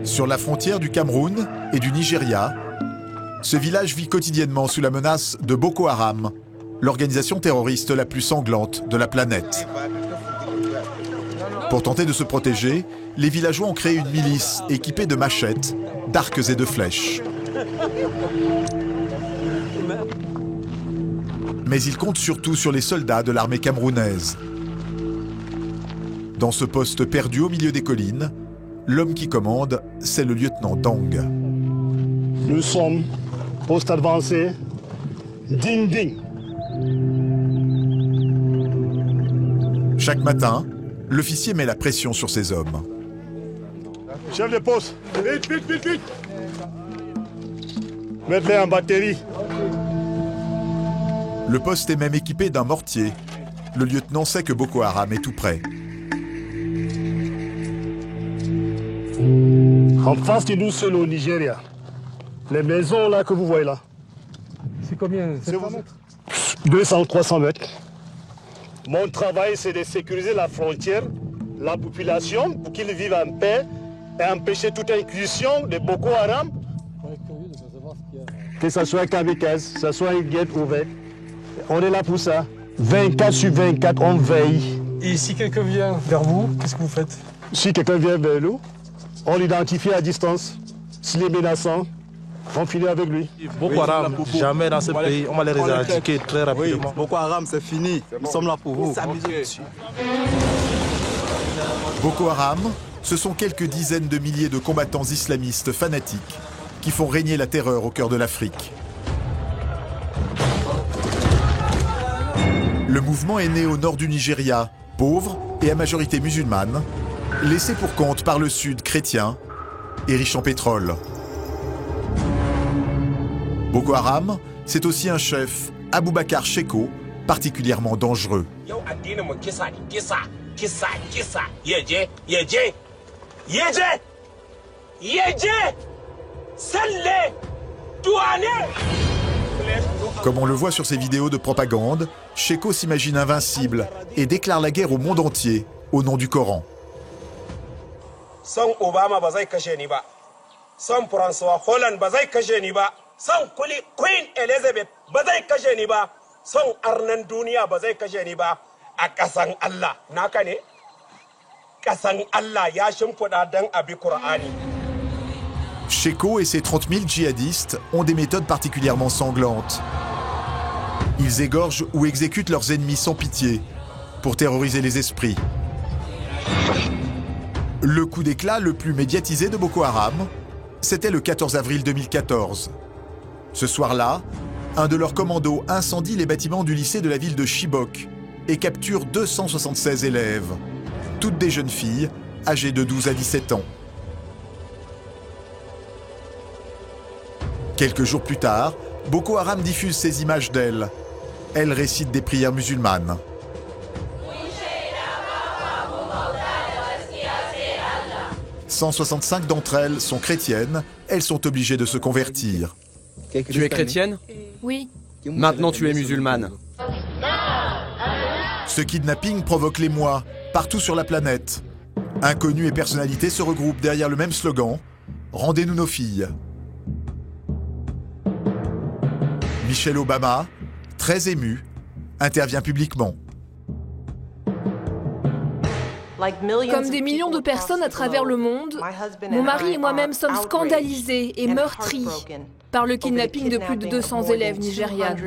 Sur la frontière du Cameroun et du Nigeria, ce village vit quotidiennement sous la menace de Boko Haram, l'organisation terroriste la plus sanglante de la planète. Pour tenter de se protéger, les villageois ont créé une milice équipée de machettes, d'arcs et de flèches. Mais ils comptent surtout sur les soldats de l'armée camerounaise. Dans ce poste perdu au milieu des collines, l'homme qui commande, c'est le lieutenant Dang. Nous sommes poste avancé, Ding Ding. Chaque matin, l'officier met la pression sur ses hommes. Chef de poste, vite, vite, vite, vite. Mettez-les en batterie. Le poste est même équipé d'un mortier. Le lieutenant sait que Boko Haram est tout près. En face de nous, c'est au Nigeria. Les maisons là que vous voyez là. C'est combien? 700 mètres 200-300 mètres. Mon travail, c'est de sécuriser la frontière, la population, pour qu'ils vivent en paix et empêcher toute incursion de Boko Haram. Que ce soit kamikaze, que ce soit une guette ouverte. On est là pour ça. 24 sur 24, on veille. Et si quelqu'un vient vers vous, qu'est-ce que vous faites? Si quelqu'un vient vers nous, on l'identifie à distance. S'il est menaçant, on finit avec lui. Boko Haram, jamais dans ce pays, on va les éradiquer très rapidement. Oui, Boko Haram, c'est fini. Nous sommes là pour vous. Boko Haram, ce sont quelques dizaines de milliers de combattants islamistes fanatiques qui font régner la terreur au cœur de l'Afrique. Le mouvement est né au nord du Nigeria, pauvre et à majorité musulmane, laissé pour compte par le sud chrétien et riche en pétrole. Boko Haram, c'est aussi un chef, Aboubakar Sheko, particulièrement dangereux. Comme on le voit sur ses vidéos de propagande, Sheko s'imagine invincible et déclare la guerre au monde entier au nom du Coran. Son Obama ba zai kashe ni ba. Son François Hollande ba zai kashe ni ba. Son Queen Elizabeth ba zai kashe ni ba. Son arnan duniya ba zai kashe ni ba. A kasan Allah naka ne? Kasan Allah ya shimfiɗa dan abi Qur'ani. Sheko et ses 30 000 djihadistes ont des méthodes particulièrement sanglantes. Ils égorgent ou exécutent leurs ennemis sans pitié pour terroriser les esprits. Le coup d'éclat le plus médiatisé de Boko Haram, c'était le 14 avril 2014. Ce soir-là, un de leurs commandos incendie les bâtiments du lycée de la ville de Chibok et capture 276 élèves, toutes des jeunes filles âgées de 12 à 17 ans. Quelques jours plus tard, Boko Haram diffuse ces images d'elles. Elles récitent des prières musulmanes. 165 d'entre elles sont chrétiennes, elles sont obligées de se convertir. Tu es chrétienne? Oui. Maintenant tu es musulmane. Ce kidnapping provoque l'émoi partout sur la planète. Inconnus et personnalités se regroupent derrière le même slogan « Rendez-nous nos filles ». Michelle Obama, très ému, intervient publiquement. Comme des millions de personnes à travers le monde, mon mari et moi-même sommes scandalisés et meurtris par le kidnapping de plus de 200 élèves nigérianes.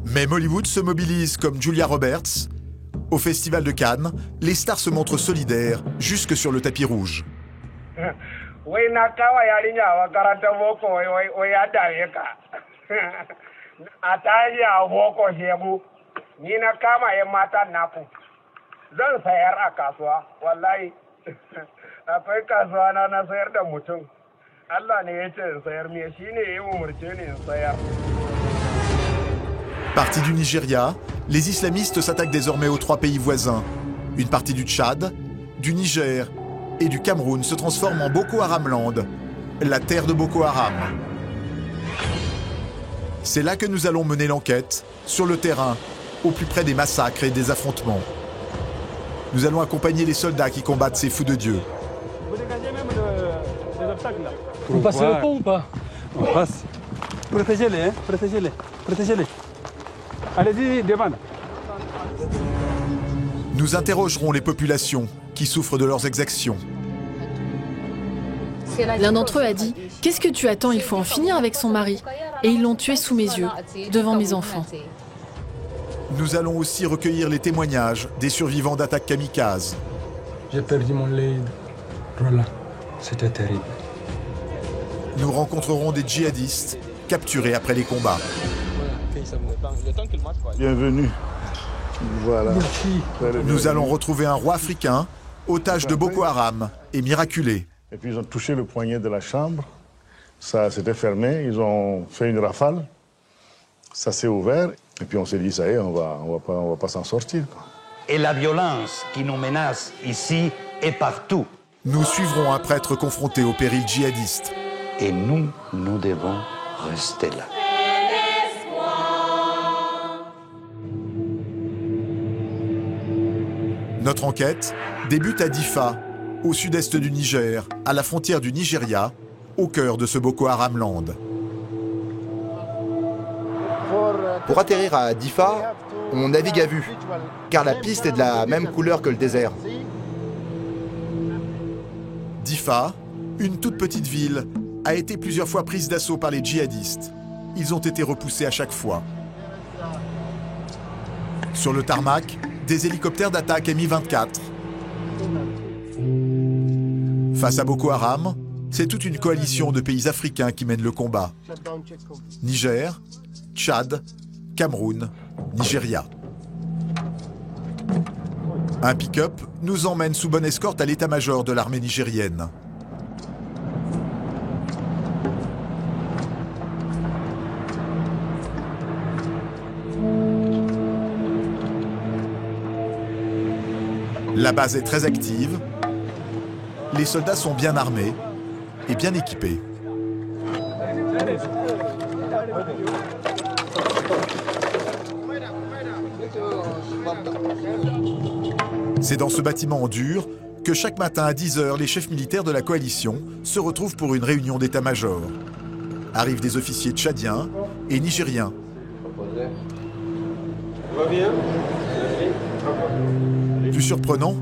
Mais Mollywood se mobilise comme Julia Roberts. Au Festival de Cannes, les stars se montrent solidaires jusque sur le tapis rouge. Zan sayar a kasuwa, wallahi. Akwai kasuwa na sayar da mutum. Allah ne ya ce in sayar, me shi ne ya umurce ni in sayar. Parti du Nigeria, les islamistes s'attaquent désormais aux 3 pays voisins. Une partie du Tchad, du Niger et du Cameroun se transforme en Boko Haram Land, la terre de Boko Haram. C'est là que nous allons mener l'enquête, sur le terrain, au plus près des massacres et des affrontements. Nous allons accompagner les soldats qui combattent ces fous de Dieu. Vous passez le pont ou pas? On passe. Protégez-les, hein, protégez-les, protégez-les. Allez-y, demande. Nous interrogerons les populations qui souffrent de leurs exactions. L'un d'entre eux a dit « Qu'est-ce que tu attends? Il faut en finir avec son mari. » Et ils l'ont tué sous mes yeux, devant mes enfants. Nous allons aussi recueillir les témoignages des survivants d'attaques kamikazes. J'ai perdu mon lead. Voilà, c'était terrible. Nous rencontrerons des djihadistes capturés après les combats. Bienvenue. Voilà. Merci. Nous allons retrouver un roi africain, otage de Boko Haram et miraculé. Et puis ils ont touché le poignet de la chambre. Ça s'était fermé. Ils ont fait une rafale. Ça s'est ouvert. Et puis on s'est dit, ça y est, on va pas s'en sortir, quoi. Et la violence qui nous menace ici et partout. Nous suivrons un prêtre confronté au péril djihadiste. Et nous devons rester là. Notre enquête débute à Difa, au sud-est du Niger, à la frontière du Nigeria, au cœur de ce Boko Haram Land. Pour atterrir à Difa, on navigue à vue, car la piste est de la même couleur que le désert. Difa, une toute petite ville, a été plusieurs fois prise d'assaut par les djihadistes. Ils ont été repoussés à chaque fois. Sur le tarmac, des hélicoptères d'attaque Mi-24. Face à Boko Haram, c'est toute une coalition de pays africains qui mène le combat. Niger, Tchad, Cameroun, Nigeria. Un pick-up nous emmène sous bonne escorte à l'état-major de l'armée nigérienne. La base est très active. Les soldats sont bien armés et bien équipés. C'est dans ce bâtiment en dur que chaque matin à 10 h, les chefs militaires de la coalition se retrouvent pour une réunion d'état-major. Arrivent des officiers tchadiens et nigériens. Plus surprenant,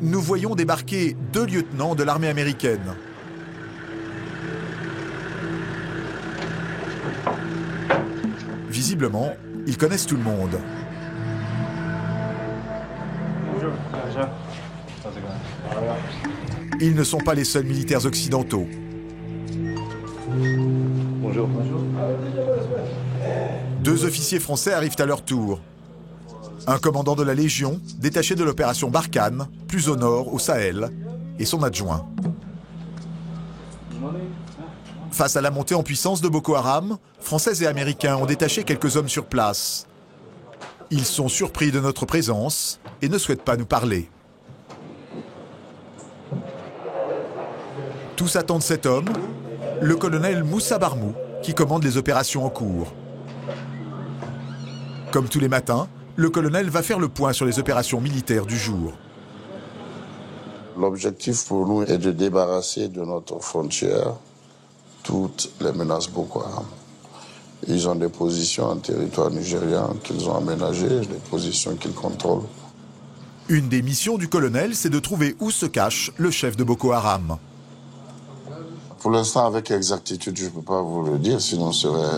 nous voyons débarquer 2 lieutenants de l'armée américaine. Visiblement, ils connaissent tout le monde. Ils ne sont pas les seuls militaires occidentaux. Bonjour. 2 officiers français arrivent à leur tour. Un commandant de la Légion, détaché de l'opération Barkhane, plus au nord, au Sahel, et son adjoint. Face à la montée en puissance de Boko Haram, Français et Américains ont détaché quelques hommes sur place. Ils sont surpris de notre présence et ne souhaitent pas nous parler. Tous attendent cet homme, le colonel Moussa Barmou, qui commande les opérations en cours. Comme tous les matins, le colonel va faire le point sur les opérations militaires du jour. L'objectif pour nous est de débarrasser de notre frontière toutes les menaces Boko Haram. Ils ont des positions en territoire nigérien qu'ils ont aménagées, des positions qu'ils contrôlent. Une des missions du colonel, c'est de trouver où se cache le chef de Boko Haram. Pour l'instant, avec exactitude, je ne peux pas vous le dire, sinon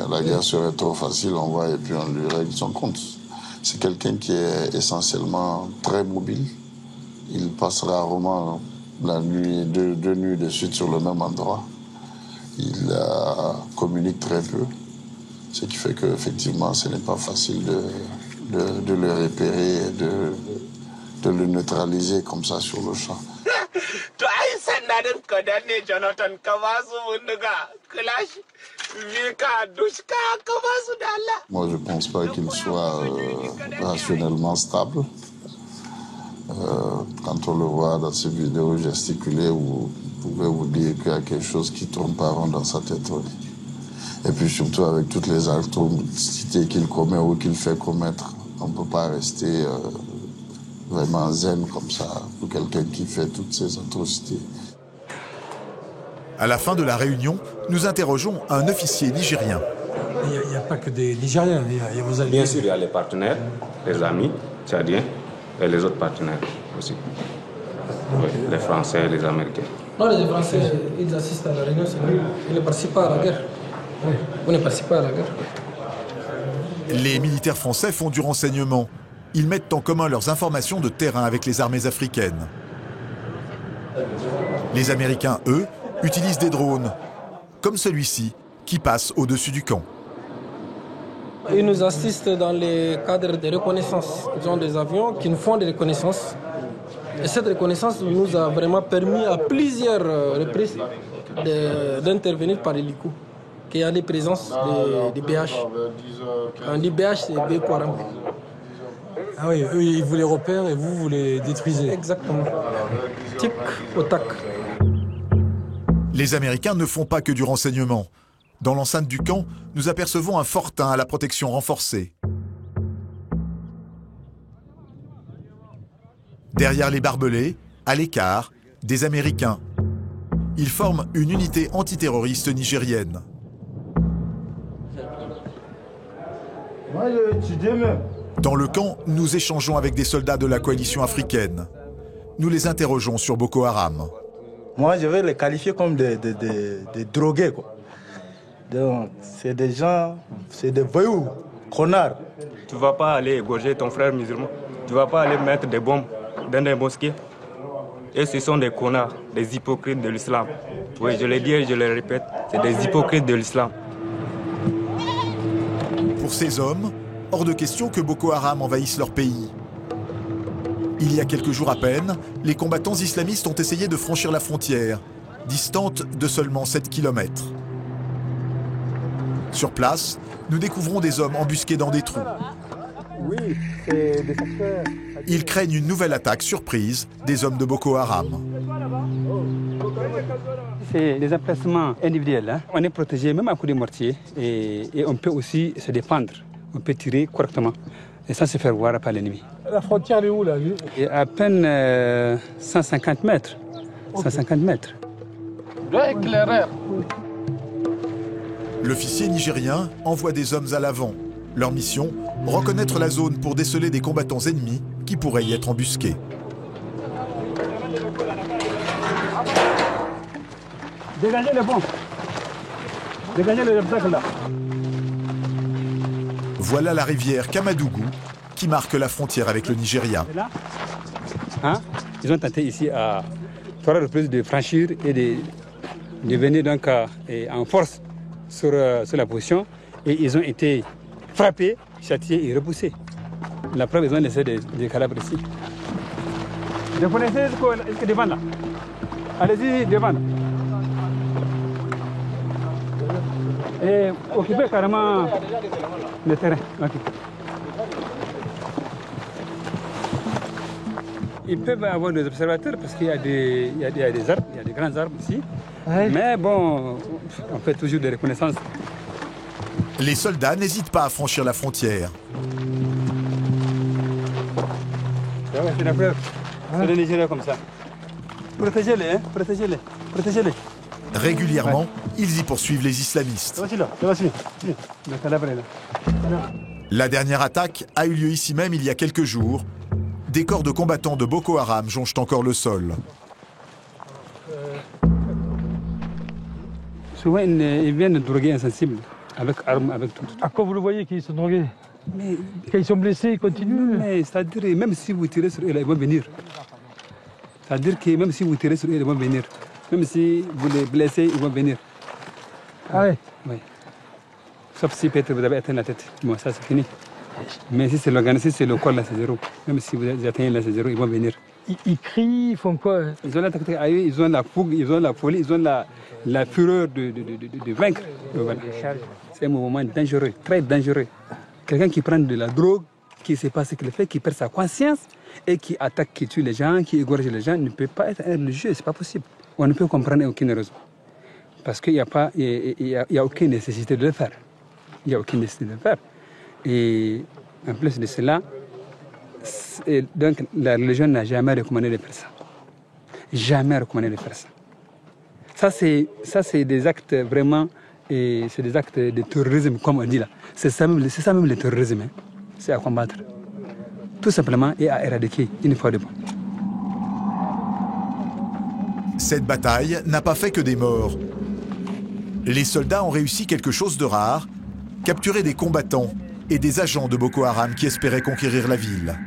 la guerre serait trop facile, on va et puis on lui règle son compte. C'est quelqu'un qui est essentiellement très mobile. Il passe rarement la nuit, deux nuits de suite sur le même endroit. Il communique très peu, ce qui fait qu'effectivement, ce n'est pas facile de le repérer et de le neutraliser comme ça sur le champ. Moi, je ne pense pas qu'il soit rationnellement stable. Quand on le voit dans ces vidéos gesticuler, vous pouvez vous dire qu'il y a quelque chose qui tourne pas rond dans sa tête. Et puis surtout avec toutes les atrocités qu'il commet ou qu'il fait commettre, on ne peut pas rester vraiment zen comme ça pour quelqu'un qui fait toutes ces atrocités. À la fin de la réunion, nous interrogeons un officier nigérien. Il n'y a pas que des Nigériens, il y a vos alliés. Bien sûr, il y a les partenaires, les amis tchadiens et les autres partenaires aussi. Oui, les Français, les Américains. Non, les Français, ils assistent à la réunion, ils ne participent pas à la guerre. Oui. Vous ne participez pas à la guerre. Les militaires français font du renseignement. Ils mettent en commun leurs informations de terrain avec les armées africaines. Les Américains, eux, utilisent des drones, comme celui-ci, qui passe au-dessus du camp. Ils nous assistent dans les cadres de reconnaissance. Ils ont des avions qui nous font des reconnaissances. Et cette reconnaissance nous a vraiment permis à plusieurs reprises d'intervenir par hélico. Qu'il y a des présences des BH. On dit BH, c'est Boko Haram. Ah oui, eux, ils vous les repèrent et vous les détruisez. Exactement. Tic au tac. Les Américains ne font pas que du renseignement. Dans l'enceinte du camp, nous apercevons un fortin à la protection renforcée. Derrière les barbelés, à l'écart, des Américains. Ils forment une unité antiterroriste nigérienne. Dans le camp, nous échangeons avec des soldats de la coalition africaine. Nous les interrogeons sur Boko Haram. Moi, je vais les qualifier comme des drogués, quoi. Donc, c'est des gens, c'est des voyous, connards. Tu ne vas pas aller égorger ton frère musulman. Tu ne vas pas aller mettre des bombes dans des mosquées. Et ce sont des connards, des hypocrites de l'islam. Oui, je le dis et je le répète, c'est des hypocrites de l'islam. Pour ces hommes, hors de question que Boko Haram envahisse leur pays. Il y a quelques jours à peine, les combattants islamistes ont essayé de franchir la frontière, distante de seulement 7 km. Sur place, nous découvrons des hommes embusqués dans des trous. Ils craignent une nouvelle attaque surprise des hommes de Boko Haram. C'est des emplacements individuels. Hein. On est protégé même à coup de mortier et on peut aussi se défendre. On peut tirer correctement et sans se faire voir par l'ennemi. La frontière est où là? Et à peine 150 mètres. 150 mètres. L'officier nigérien envoie des hommes à l'avant. Leur mission, reconnaître la zone pour déceler des combattants ennemis qui pourraient y être embusqués. Dégagez les bombes. Dégagez les obstacles là. Voilà la rivière Kamadougou qui marque la frontière avec le Nigeria. Hein? Ils ont tenté ici à 3 reprises de franchir et de venir donc en force sur la position et ils ont été frappés, châtiés et repoussés. La preuve, ils ont laissé des cadavres ici. Vous connaissez ce que devant là? Allez-y devant. Et occupez carrément le terrain. Okay. Ils peuvent avoir des observateurs parce qu'il y a des arbres, il y a des grands arbres ici. Ouais. Mais bon, on fait toujours des reconnaissances. Les soldats n'hésitent pas à franchir la frontière. C'est la preuve. C'est le Nigeria comme ça. Protégez-les, hein? Protégez-les. Protégez-les. Régulièrement, ils y poursuivent les islamistes. La dernière attaque a eu lieu ici même il y a quelques jours. Des corps de combattants de Boko Haram jonchent encore le sol. Souvent, ils viennent droguer insensibles, avec armes, avec tout. À quoi vous le voyez qu'ils sont drogués? Mais quand ils sont blessés, ils continuent. Mais c'est-à-dire, même si vous tirez sur eux, ils vont venir. C'est-à-dire que même si vous tirez sur eux, ils vont venir. Même si vous les blessez, ils vont venir. Ah ouais? Oui. Sauf si peut-être vous avez atteint la tête. Bon, ça c'est fini. Mais si c'est l'organisme, si c'est le corps, là c'est zéro. Même si vous atteignez là c'est zéro, ils vont venir. Ils crient, ils font quoi? Ils ont la tactique, ils ont la fougue, ils ont la folie, ils ont la fureur de vaincre. Voilà. C'est un mouvement dangereux, très dangereux. Quelqu'un qui prend de la drogue, qui ne sait pas ce qu'il fait, qui perd sa conscience et qui attaque, qui tue les gens, qui égorge les gens, ne peut pas être un religieux, c'est pas possible. On ne peut comprendre aucune raison. Parce qu'il n'y a aucune nécessité de le faire. Il n'y a aucune nécessité de le faire. Et en plus de cela, donc la religion n'a jamais recommandé de faire ça. Jamais recommandé de faire ça. Ça, c'est des actes vraiment, c'est des actes de terrorisme, comme on dit là. C'est ça même le terrorisme. Hein. C'est à combattre. Tout simplement et à éradiquer une fois de bon. Cette bataille n'a pas fait que des morts. Les soldats ont réussi quelque chose de rare, capturer des combattants et des agents de Boko Haram qui espéraient conquérir la ville.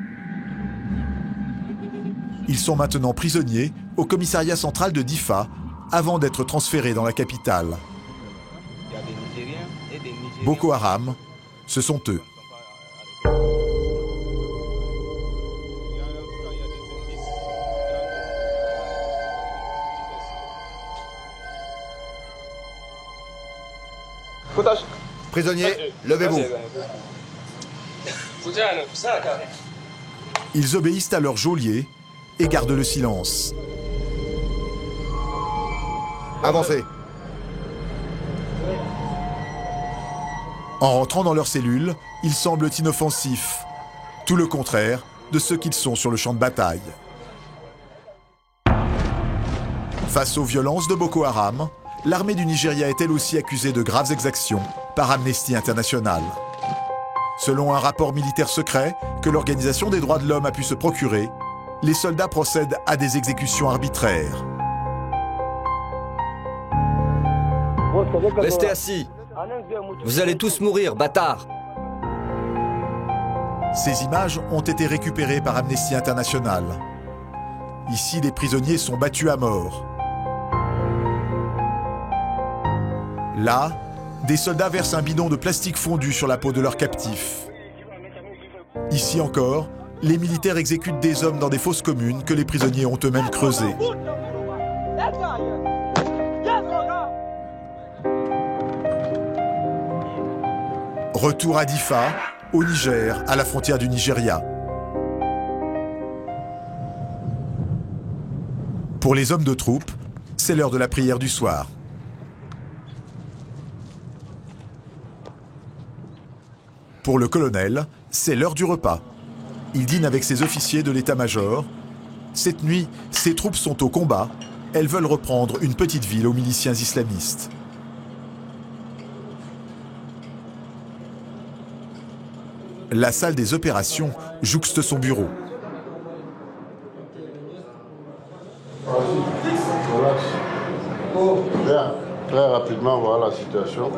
Ils sont maintenant prisonniers au commissariat central de Difa avant d'être transférés dans la capitale. Boko Haram, ce sont eux. Prisonniers, levez-vous. Ils obéissent à leur geôlier et gardent le silence. Avancez. En rentrant dans leur cellule, ils semblent inoffensifs, tout le contraire de ceux qu'ils sont sur le champ de bataille. Face aux violences de Boko Haram, l'armée du Nigeria est elle aussi accusée de graves exactions par Amnesty International. Selon un rapport militaire secret que l'Organisation des droits de l'homme a pu se procurer, les soldats procèdent à des exécutions arbitraires. Restez assis. Vous allez tous mourir, bâtards. Ces images ont été récupérées par Amnesty International. Ici, les prisonniers sont battus à mort. Là, des soldats versent un bidon de plastique fondu sur la peau de leurs captifs. Ici encore, les militaires exécutent des hommes dans des fosses communes que les prisonniers ont eux-mêmes creusées. Retour à Difa, au Niger, à la frontière du Nigeria. Pour les hommes de troupe, c'est l'heure de la prière du soir. Pour le colonel, c'est l'heure du repas. Il dîne avec ses officiers de l'état-major. Cette nuit, ses troupes sont au combat. Elles veulent reprendre une petite ville aux miliciens islamistes. La salle des opérations jouxte son bureau. Bien, très rapidement, voilà la situation.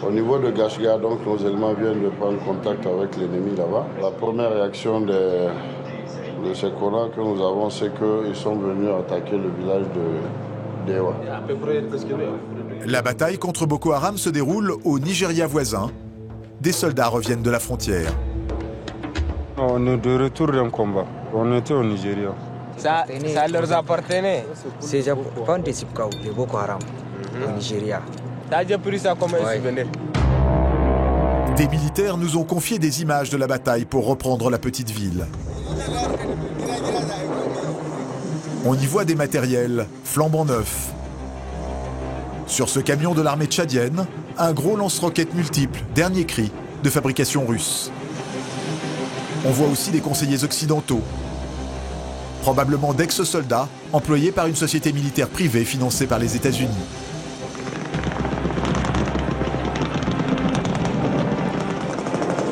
Au niveau de Gashga, donc nos éléments viennent de prendre contact avec l'ennemi là-bas. La première réaction de ces colons que nous avons, c'est qu'ils sont venus attaquer le village de Dewa. La bataille contre Boko Haram se déroule au Nigeria voisin. Des soldats reviennent de la frontière. On est de retour d'un combat. On était au Nigeria. Ça leur appartenait. C'est pas des Sipkaou, de Boko Haram, au Nigeria. T'as déjà pris ça comme un souvenir. Des militaires nous ont confié des images de la bataille pour reprendre la petite ville. On y voit des matériels flambant neufs. Sur ce camion de l'armée tchadienne, un gros lance-roquettes multiple, dernier cri, de fabrication russe. On voit aussi des conseillers occidentaux, probablement d'ex-soldats employés par une société militaire privée financée par les États-Unis.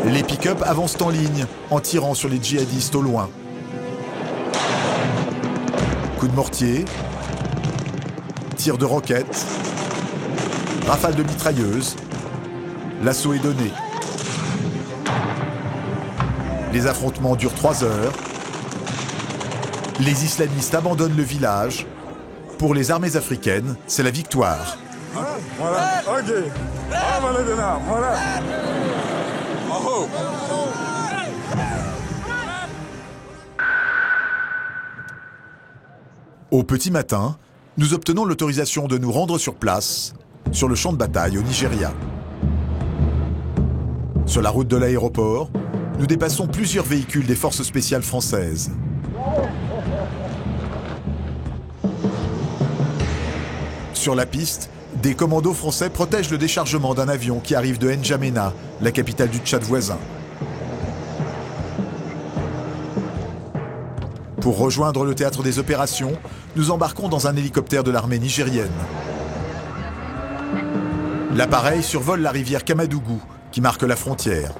Les pick-up avancent en ligne, en tirant sur les djihadistes au loin. Coups de mortier, tirs de roquettes, rafales de mitrailleuses. L'assaut est donné. Les affrontements durent 3 heures. Les islamistes abandonnent le village. Pour les armées africaines, c'est la victoire. Au petit matin, nous obtenons l'autorisation de nous rendre sur place, sur le champ de bataille au Nigeria. Sur la route de l'aéroport, nous dépassons plusieurs véhicules des forces spéciales françaises. Sur la piste, des commandos français protègent le déchargement d'un avion qui arrive de N'Djamena, la capitale du Tchad voisin. Pour rejoindre le théâtre des opérations, nous embarquons dans un hélicoptère de l'armée nigérienne. L'appareil survole la rivière Kamadougou, qui marque la frontière.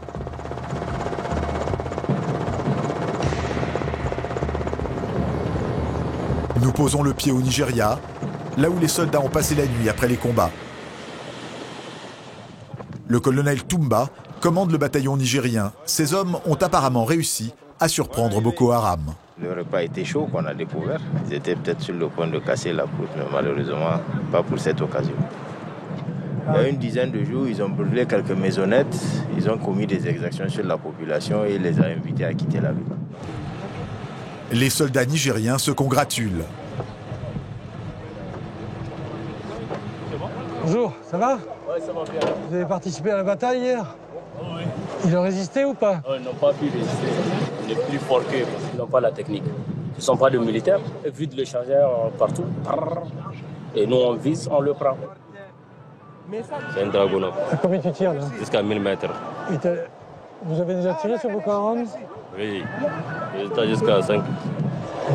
Nous posons le pied au Nigeria, là où les soldats ont passé la nuit après les combats. Le colonel Toumba commande le bataillon nigérien. Ces hommes ont apparemment réussi à surprendre Boko Haram. Le repas était chaud qu'on a découvert. Ils étaient peut-être sur le point de casser la croûte, mais malheureusement, pas pour cette occasion. Il y a une dizaine de jours, ils ont brûlé quelques maisonnettes, ils ont commis des exactions sur la population et les a invités à quitter la ville. Les soldats nigériens se congratulent. Bonjour, ça va? Oui, ça va bien. Vous avez participé à la bataille hier? Oui. Ils ont résisté ou pas? Ils n'ont pas pu résister. On est plus fort qu'eux parce qu'ils n'ont pas la technique. Ils ne sont pas des militaires. Ils vident le chargeur partout. Et nous, on vise, on le prend. C'est un dragonneau. À combien tu tires là? Jusqu'à 1000 mètres. Vous avez déjà tiré sur Boko Haram? Oui. Jusqu'à 5.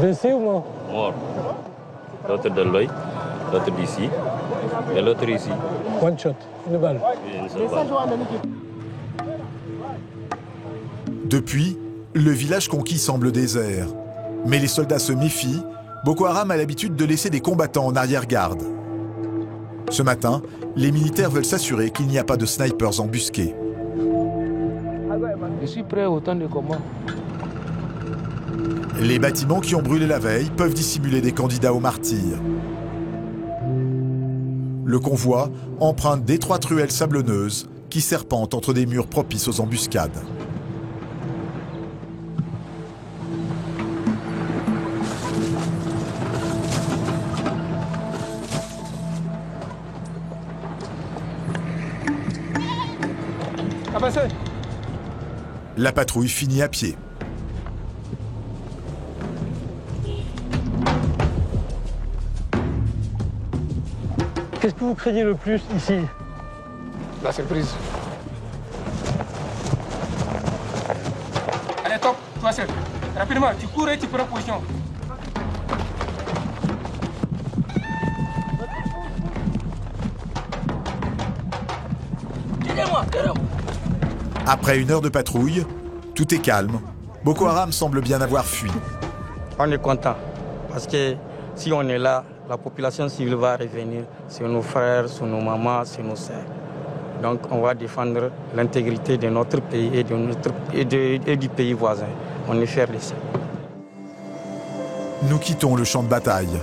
Blessé ou mort? Mort. L'autre de l'œil, l'autre d'ici, et l'autre ici. One shot, une balle. Oui, une seule balle. Depuis, le village conquis semble désert. Mais les soldats se méfient. Boko Haram a l'habitude de laisser des combattants en arrière-garde. Ce matin, les militaires veulent s'assurer qu'il n'y a pas de snipers embusqués. Je suis prêt au temps de combat. Les bâtiments qui ont brûlé la veille peuvent dissimuler des candidats au martyr. Le convoi emprunte d'étroites ruelles sablonneuses qui serpentent entre des murs propices aux embuscades. La patrouille finit à pied. Qu'est-ce que vous craignez le plus ici? La surprise. Allez, top, toi seul. Rapidement, tu cours et tu prends position. Après une heure de patrouille, tout est calme. Boko Haram semble bien avoir fui. On est content parce que si on est là, la population civile va revenir sur nos frères, sur nos mamans, sur nos sœurs. Donc on va défendre l'intégrité de notre pays et du pays voisin. On est fiers de ça. Nous quittons le champ de bataille.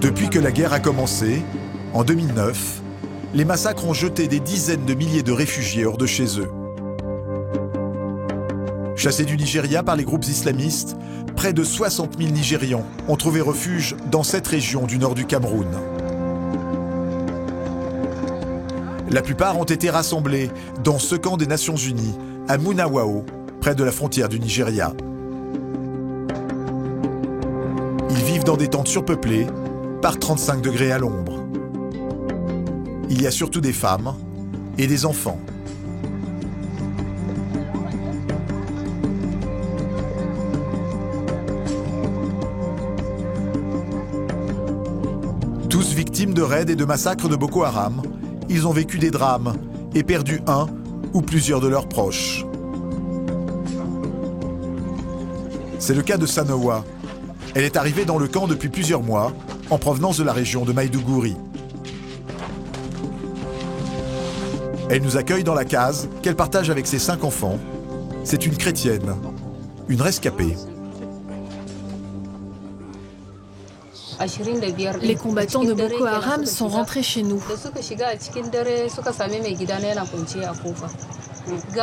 Depuis que la guerre a commencé, en 2009, les massacres ont jeté des dizaines de milliers de réfugiés hors de chez eux. Chassés du Nigeria par les groupes islamistes, près de 60 000 Nigérians ont trouvé refuge dans cette région du nord du Cameroun. La plupart ont été rassemblés dans ce camp des Nations Unies, à Munawao, près de la frontière du Nigeria. Ils vivent dans des tentes surpeuplées, par 35 degrés à l'ombre. Il y a surtout des femmes et des enfants. Tous victimes de raids et de massacres de Boko Haram, ils ont vécu des drames et perdu un ou plusieurs de leurs proches. C'est le cas de Sanoa. Elle est arrivée dans le camp depuis plusieurs mois, en provenance de la région de Maïdougouri. Elle nous accueille dans la case qu'elle partage avec ses 5 enfants. C'est une chrétienne, une rescapée. Les combattants de Boko Haram sont rentrés chez nous.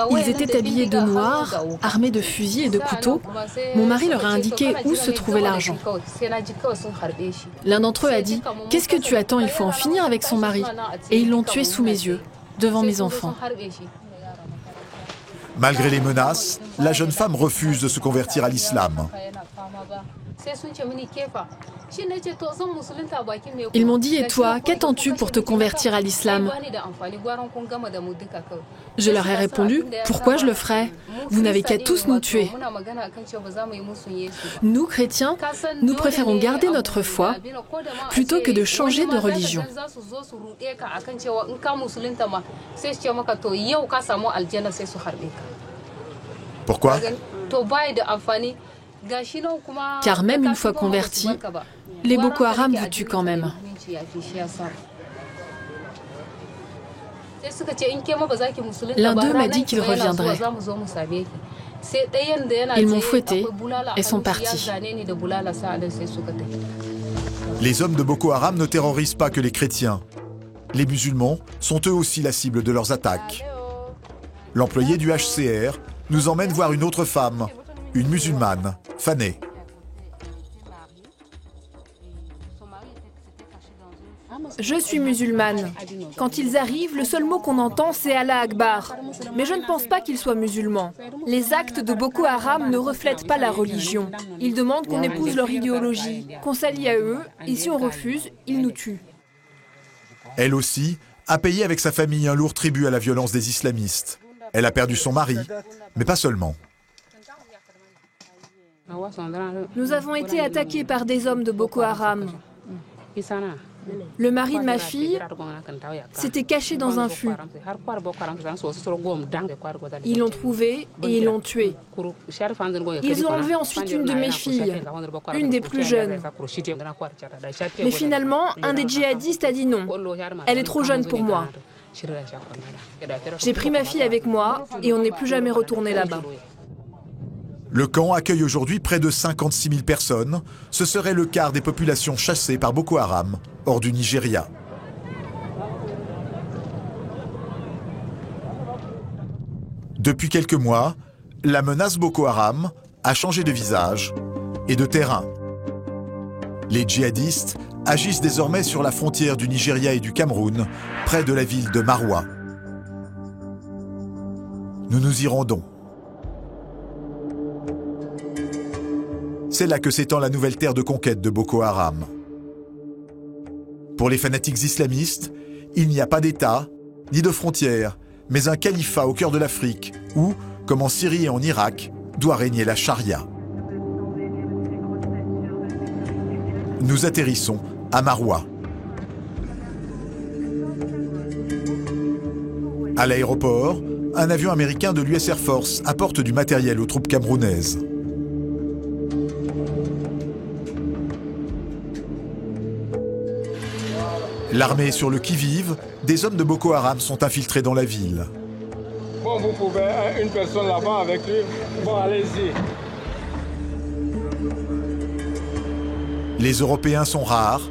Ils étaient habillés de noir, armés de fusils et de couteaux. Mon mari leur a indiqué où se trouvait l'argent. L'un d'entre eux a dit « Qu'est-ce que tu attends? Il faut en finir avec son mari. » Et ils l'ont tué sous mes yeux, devant mes enfants. Malgré les menaces, la jeune femme refuse de se convertir à l'islam. Ils m'ont dit, et toi, qu'attends-tu pour te convertir à l'islam? Je leur ai répondu, pourquoi je le ferais? Vous n'avez qu'à tous nous tuer. Nous, chrétiens, nous préférons garder notre foi plutôt que de changer de religion. Pourquoi? Car même une fois convertis, les Boko Haram vous tuent quand même. L'un d'eux m'a dit qu'il reviendrait. Ils m'ont fouetté et sont partis. Les hommes de Boko Haram ne terrorisent pas que les chrétiens. Les musulmans sont eux aussi la cible de leurs attaques. L'employé du HCR nous emmène voir une autre femme, une musulmane, Fanny. Je suis musulmane. Quand ils arrivent, le seul mot qu'on entend, c'est Allah Akbar. Mais je ne pense pas qu'ils soient musulmans. Les actes de Boko Haram ne reflètent pas la religion. Ils demandent qu'on épouse leur idéologie, qu'on s'allie à eux, et si on refuse, ils nous tuent. Elle aussi a payé avec sa famille un lourd tribut à la violence des islamistes. Elle a perdu son mari, mais pas seulement. Nous avons été attaqués par des hommes de Boko Haram. Le mari de ma fille s'était caché dans un fût. Ils l'ont trouvé et ils l'ont tué. Ils ont enlevé ensuite une de mes filles, une des plus jeunes. Mais finalement, un des djihadistes a dit non. Elle est trop jeune pour moi. J'ai pris ma fille avec moi et on n'est plus jamais retourné là-bas. Le camp accueille aujourd'hui près de 56 000 personnes. Ce serait le quart des populations chassées par Boko Haram hors du Nigeria. Depuis quelques mois, la menace Boko Haram a changé de visage et de terrain. Les djihadistes agissent désormais sur la frontière du Nigeria et du Cameroun, près de la ville de Marwa. Nous nous y rendons. C'est là que s'étend la nouvelle terre de conquête de Boko Haram. Pour les fanatiques islamistes, il n'y a pas d'État, ni de frontières, mais un califat au cœur de l'Afrique, où, comme en Syrie et en Irak, doit régner la charia. Nous atterrissons à Marwa. À l'aéroport, un avion américain de l'US Air Force apporte du matériel aux troupes camerounaises. L'armée est sur le qui-vive, des hommes de Boko Haram sont infiltrés dans la ville. Bon, vous pouvez, une personne là-bas avec lui. Bon, allez-y. Les Européens sont rares.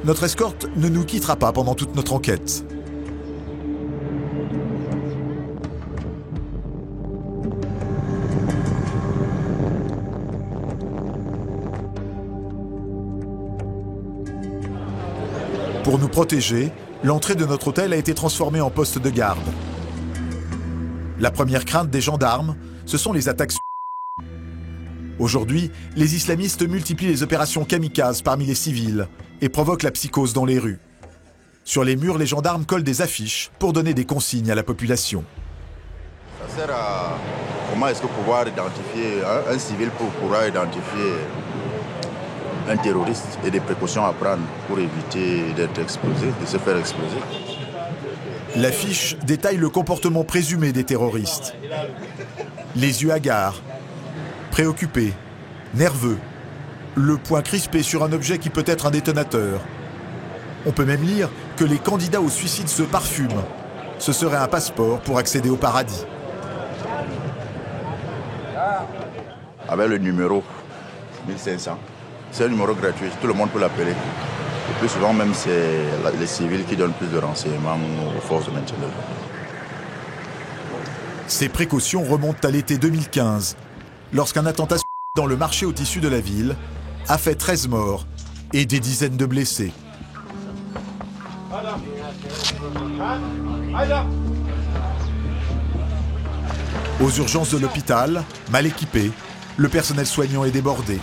Notre escorte ne nous quittera pas pendant toute notre enquête. Pour nous protéger, l'entrée de notre hôtel a été transformée en poste de garde. La première crainte des gendarmes, ce sont les attaques. Aujourd'hui, les islamistes multiplient les opérations kamikazes parmi les civils et provoquent la psychose dans les rues. Sur les murs, les gendarmes collent des affiches pour donner des consignes à la population. Ça sert à comment est-ce que pouvoir identifier un civil pourra identifier un terroriste et des précautions à prendre pour éviter d'être explosé, de se faire exploser. L'affiche détaille le comportement présumé des terroristes. Les yeux hagards, préoccupés, nerveux, le poing crispé sur un objet qui peut être un détonateur. On peut même lire que les candidats au suicide se parfument. Ce serait un passeport pour accéder au paradis. Avec le numéro 1500. C'est un numéro gratuit, tout le monde peut l'appeler. Le plus souvent même, c'est les civils qui donnent plus de renseignements aux forces de maintien de l'ordre. Ces précautions remontent à l'été 2015, lorsqu'un attentat dans le marché au tissu de la ville a fait 13 morts et des dizaines de blessés. Aux urgences de l'hôpital, mal équipé, le personnel soignant est débordé.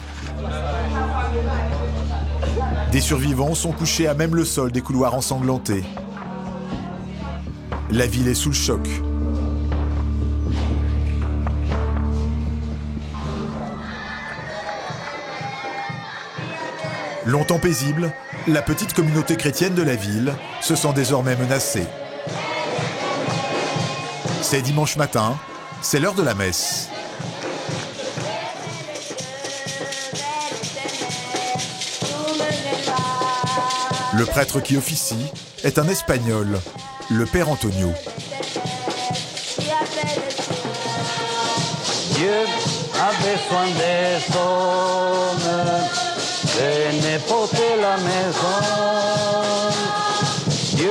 Des survivants sont couchés à même le sol des couloirs ensanglantés. La ville est sous le choc. Longtemps paisible, la petite communauté chrétienne de la ville se sent désormais menacée. C'est dimanche matin, c'est l'heure de la messe. Le prêtre qui officie est un Espagnol, le Père Antonio. Dieu a besoin des hommes, venez porter la maison. Dieu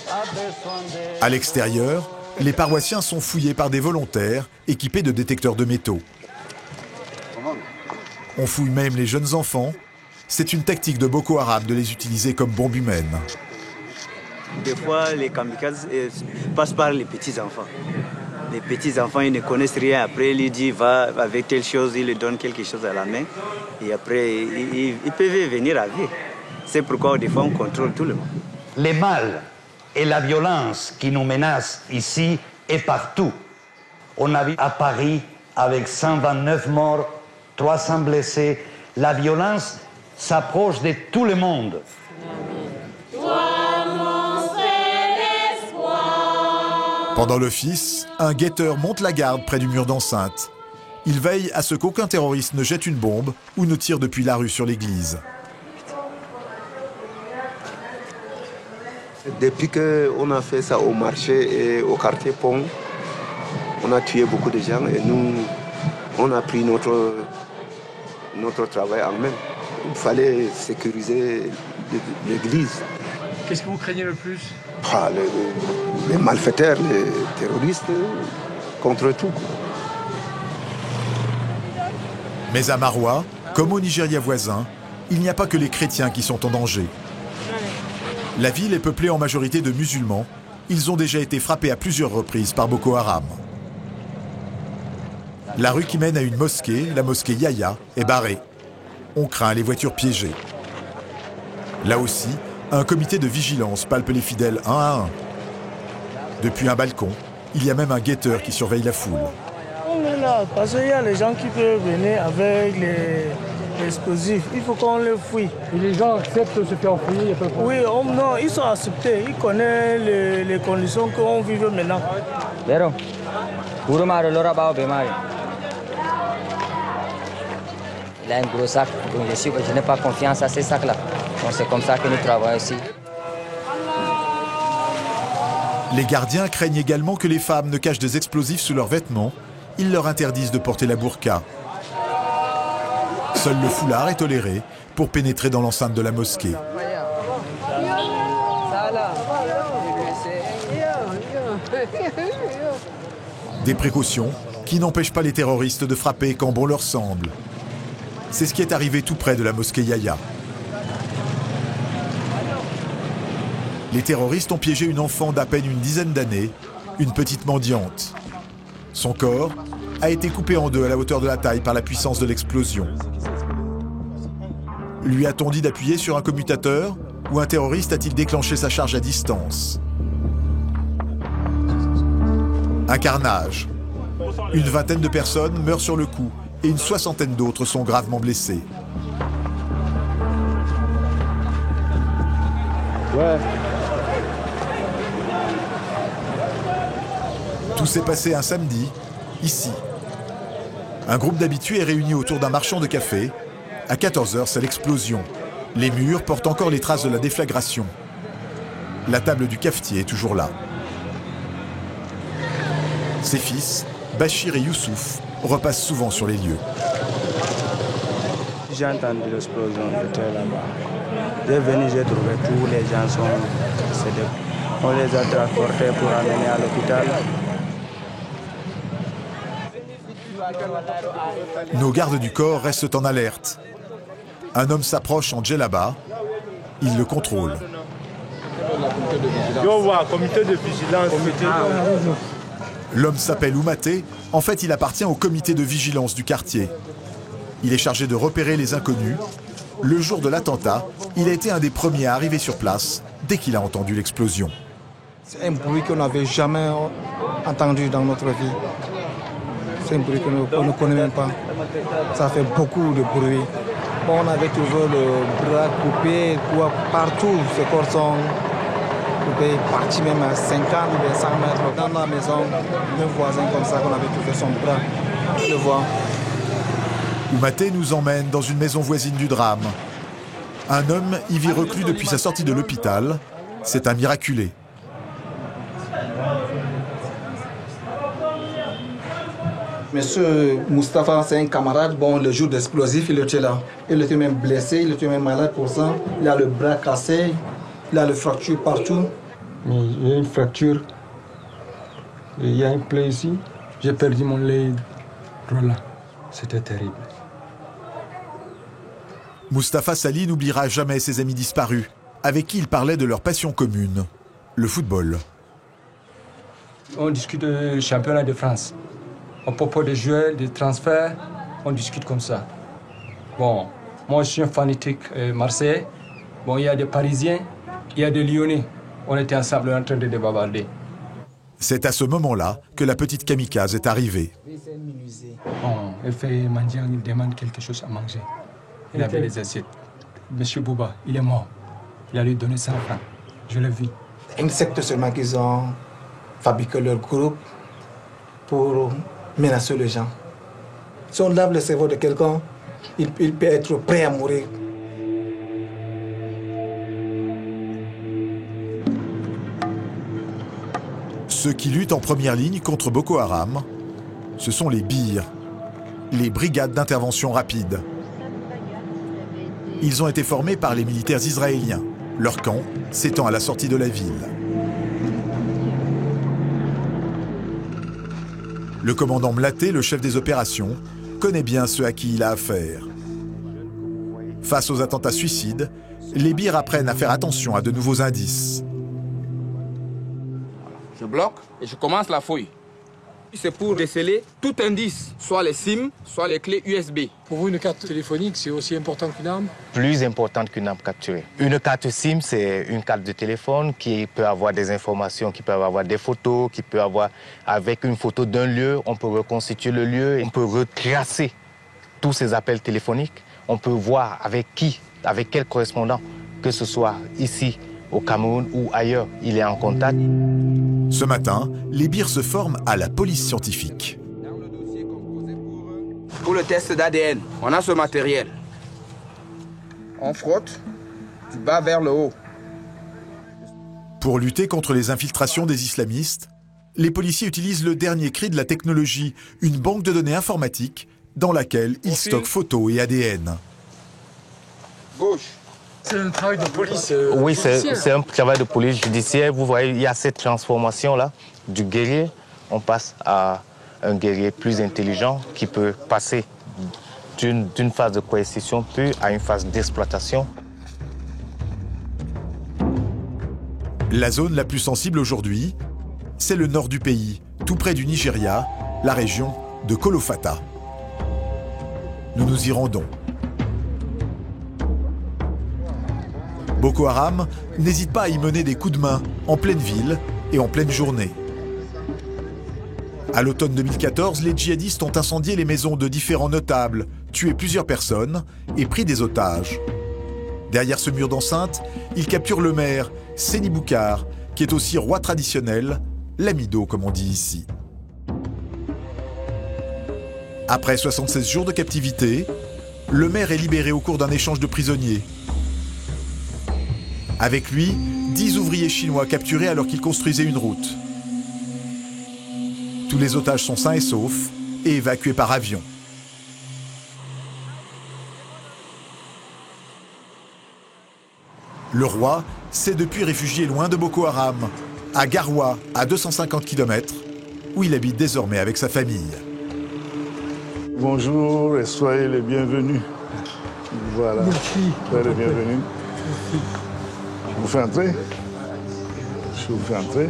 a besoin des... À l'extérieur, les paroissiens sont fouillés par des volontaires équipés de détecteurs de métaux. On fouille même les jeunes enfants. C'est une tactique de Boko Haram de les utiliser comme bombes humaines. Des fois, les kamikazes passent par les petits-enfants. Les petits-enfants, ils ne connaissent rien. Après, il dit, va avec telle chose, il lui donne quelque chose à la main. Et après, ils peuvent venir à vie. C'est pourquoi, des fois, on contrôle tout le monde. Les mal et la violence qui nous menacent ici et partout. On a vu à Paris, avec 129 morts, 300 blessés, la violence s'approche de tout le monde. Pendant l'office, un guetteur monte la garde près du mur d'enceinte. Il veille à ce qu'aucun terroriste ne jette une bombe ou ne tire depuis la rue sur l'église. Depuis qu'on a fait ça au marché et au quartier Pont, on a tué beaucoup de gens et nous, on a pris notre travail en main. Il fallait sécuriser l'église. Qu'est-ce que vous craignez le plus? Les malfaiteurs, les terroristes, contre tout. Mais à Maroua, comme au Nigeria voisin, il n'y a pas que les chrétiens qui sont en danger. La ville est peuplée en majorité de musulmans. Ils ont déjà été frappés à plusieurs reprises par Boko Haram. La rue qui mène à une mosquée, la mosquée Yahya, est barrée. On craint les voitures piégées. Là aussi, un comité de vigilance palpe les fidèles un à un. Depuis un balcon, il y a même un guetteur qui surveille la foule. On est là parce qu'il y a les gens qui peuvent venir avec les explosifs. Il faut qu'on les fouille. Et les gens acceptent de se faire fouiller à peu près? Oui, non, ils sont acceptés. Ils connaissent les conditions qu'on vit maintenant. Il a un gros sac, donc je n'ai pas confiance à ces sacs-là. Donc c'est comme ça que nous travaillons ici. Les gardiens craignent également que les femmes ne cachent des explosifs sous leurs vêtements. Ils leur interdisent de porter la burqa. Seul le foulard est toléré pour pénétrer dans l'enceinte de la mosquée. Des précautions qui n'empêchent pas les terroristes de frapper quand bon leur semble. C'est ce qui est arrivé tout près de la mosquée Yahya. Les terroristes ont piégé une enfant d'à peine une dizaine d'années, une petite mendiante. Son corps a été coupé en deux à la hauteur de la taille par la puissance de l'explosion. Lui a-t-on dit d'appuyer sur un commutateur ou un terroriste a-t-il déclenché sa charge à distance? Un carnage. Une vingtaine de personnes meurent sur le coup et une soixantaine d'autres sont gravement blessées. Tout s'est passé un samedi, ici. Un groupe d'habitués est réuni autour d'un marchand de café. À 14h, c'est l'explosion. Les murs portent encore les traces de la déflagration. La table du cafetier est toujours là. Ses fils, Bachir et Youssouf, repassent souvent sur les lieux. J'ai entendu l'explosion, j'étais là-bas. J'ai venu, j'ai trouvé tous les gens sont décédés. On les a transportés pour amener à l'hôpital. Nos gardes du corps restent en alerte. Un homme s'approche en djellaba. Il le contrôle. Comité de vigilance. L'homme s'appelle Oumaté. En fait, il appartient au comité de vigilance du quartier. Il est chargé de repérer les inconnus le jour de l'attentat, il a été un des premiers à arriver sur place dès qu'il a entendu l'explosion. C'est un bruit qu'on n'avait jamais entendu dans notre vie. C'est un bruit qu'on ne connaît même pas. Ça fait beaucoup de bruit. Bon, on avait toujours le bras coupé, partout, ces corps sont coupés, partis même à 50 ou 100 mètres. Dans la maison, un voisin comme ça qu'on avait trouvé son bras. Je le vois. Oumaté nous emmène dans une maison voisine du drame. Un homme y vit reclus depuis sa sortie de l'hôpital. C'est un miraculé. Monsieur Moustapha, c'est un camarade. Bon, le jour d'explosif, il était là. Il était même blessé, il était même malade pour ça. Il a le bras cassé, il a les fractures partout. Il y a une fracture. Il y a une plaie ici. J'ai perdu mon lait. Voilà. C'était terrible. Moustapha Sali n'oubliera jamais ses amis disparus, avec qui il parlait de leur passion commune, le football. On discute du championnat de France. À propos des joueurs, des transferts, on discute comme ça. Bon, moi je suis un fanatique Marseille. Bon, il y a des Parisiens, il y a des Lyonnais. On était ensemble en train de débavarder. C'est à ce moment-là que la petite kamikaze est arrivée. Bon, elle fait manger, il demande quelque chose à manger. Il avait les assiettes. Monsieur Bouba, il est mort. Il a lui donné 100 francs. Je l'ai vu. Une secte seulement qu'ils ont fabriqué leur groupe pour menacer les gens. Si on lave le cerveau de quelqu'un, il peut être prêt à mourir. Ceux qui luttent en première ligne contre Boko Haram, ce sont les BIR, les brigades d'intervention rapide. Ils ont été formés par les militaires israéliens. Leur camp s'étend à la sortie de la ville. Le commandant Mlaté, le chef des opérations, connaît bien ceux à qui il a affaire. Face aux attentats suicides, les BIR apprennent à faire attention à de nouveaux indices. Je bloque et je commence la fouille. C'est pour déceler tout indice, soit les SIM, soit les clés USB. Pour vous, une carte téléphonique, c'est aussi important qu'une arme? Plus importante qu'une arme capturée. Une carte SIM, c'est une carte de téléphone qui peut avoir des informations, qui peut avoir des photos, qui peut avoir, avec une photo d'un lieu, on peut reconstituer le lieu, on peut retracer tous ces appels téléphoniques, on peut voir avec qui, avec quel correspondant, que ce soit ici, au Cameroun ou ailleurs, il est en contact. Ce matin, les BIR se forment à la police scientifique. Pour le test d'ADN, on a ce matériel. On frotte du bas vers le haut. Pour lutter contre les infiltrations des islamistes, les policiers utilisent le dernier cri de la technologie, une banque de données informatique dans laquelle ils stockent photos et ADN. Gauche. C'est un travail de police. Oui, c'est un travail de police judiciaire. Vous voyez, il y a cette transformation-là du guerrier. On passe à un guerrier plus intelligent qui peut passer d'une phase de coercition pure à une phase d'exploitation. La zone la plus sensible aujourd'hui, c'est le nord du pays, tout près du Nigeria, la région de Kolofata. Nous nous y rendons. Boko Haram n'hésite pas à y mener des coups de main en pleine ville et en pleine journée. À l'automne 2014, les djihadistes ont incendié les maisons de différents notables, tué plusieurs personnes et pris des otages. Derrière ce mur d'enceinte, ils capturent le maire, Seni Boukar, qui est aussi roi traditionnel, l'Amido comme on dit ici. Après 76 jours de captivité, le maire est libéré au cours d'un échange de prisonniers. Avec lui, 10 ouvriers chinois capturés alors qu'ils construisaient une route. Tous les otages sont sains et saufs et évacués par avion. Le roi s'est depuis réfugié loin de Boko Haram, à Garoua, à 250 km, où il habite désormais avec sa famille. Bonjour et soyez les bienvenus. Voilà. Merci. Soyez les bienvenus. Merci. Je vous fais entrer. Je vous fais entrer.